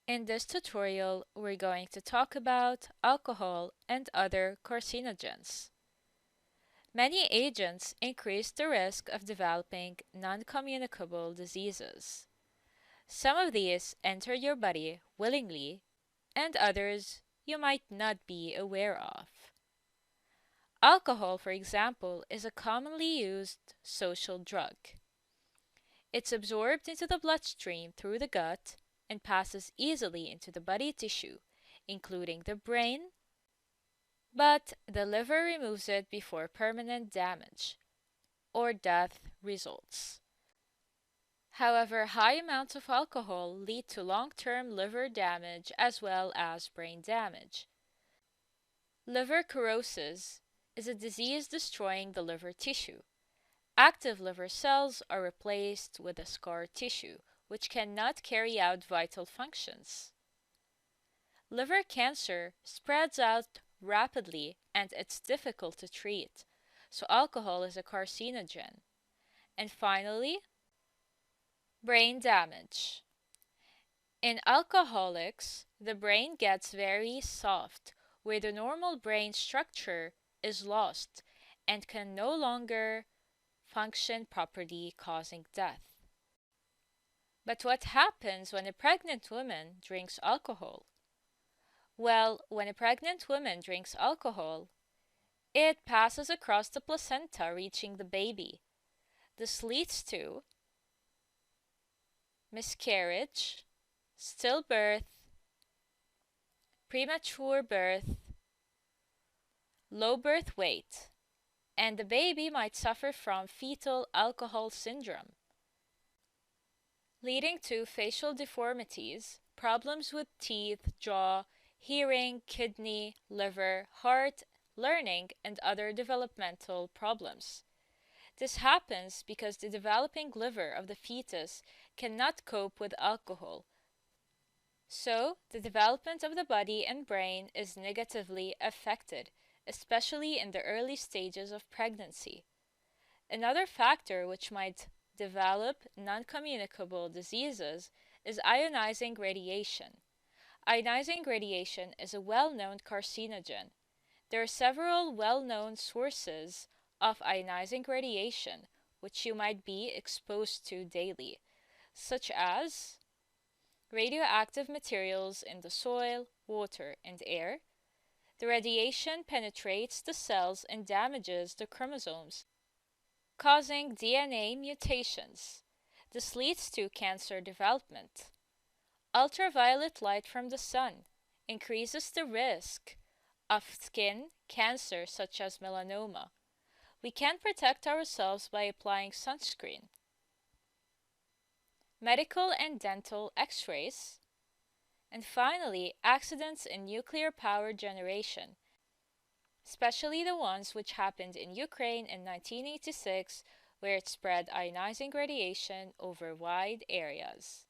In this tutorial, we're going to talk about alcohol and other carcinogens. Many agents increase the risk of developing non-communicable diseases. Some of these enter your body willingly, and others you might not be aware of. Alcohol, for example, is a commonly used social drug. It's absorbed into the bloodstream through the gut and passes easily into the body tissue, including the brain, but the liver removes it before permanent damage or death results. However, high amounts of alcohol lead to long-term liver damage as well as brain damage. Liver cirrhosis is a disease destroying the liver tissue. Active liver cells are replaced with a scar tissue, which cannot carry out vital functions. Liver cancer spreads out rapidly and it's difficult to treat, so alcohol is a carcinogen. And finally, brain damage. In alcoholics, the brain gets very soft, where the normal brain structure is lost and can no longer function properly, causing death. But what happens when a pregnant woman drinks alcohol? Well, when a pregnant woman drinks alcohol, it passes across the placenta, reaching the baby. This leads to miscarriage, stillbirth, premature birth, low birth weight, and the baby might suffer from fetal alcohol syndrome, leading to facial deformities, problems with teeth, jaw, hearing, kidney, liver, heart, learning, and other developmental problems. This happens because the developing liver of the fetus cannot cope with alcohol. So, the development of the body and brain is negatively affected, especially in the early stages of pregnancy. Another factor which might develop non-communicable diseases is ionizing radiation. Ionizing radiation is a well-known carcinogen. There are several well-known sources of ionizing radiation which you might be exposed to daily, such as radioactive materials in the soil, water, and air. The radiation penetrates the cells and damages the chromosomes, causing DNA mutations. This leads to cancer development. Ultraviolet light from the sun increases the risk of skin cancer such as melanoma. We can protect ourselves by applying sunscreen. Medical and dental x-rays. And finally, accidents in nuclear power generation, especially the ones which happened in Ukraine in 1986, where it spread ionizing radiation over wide areas.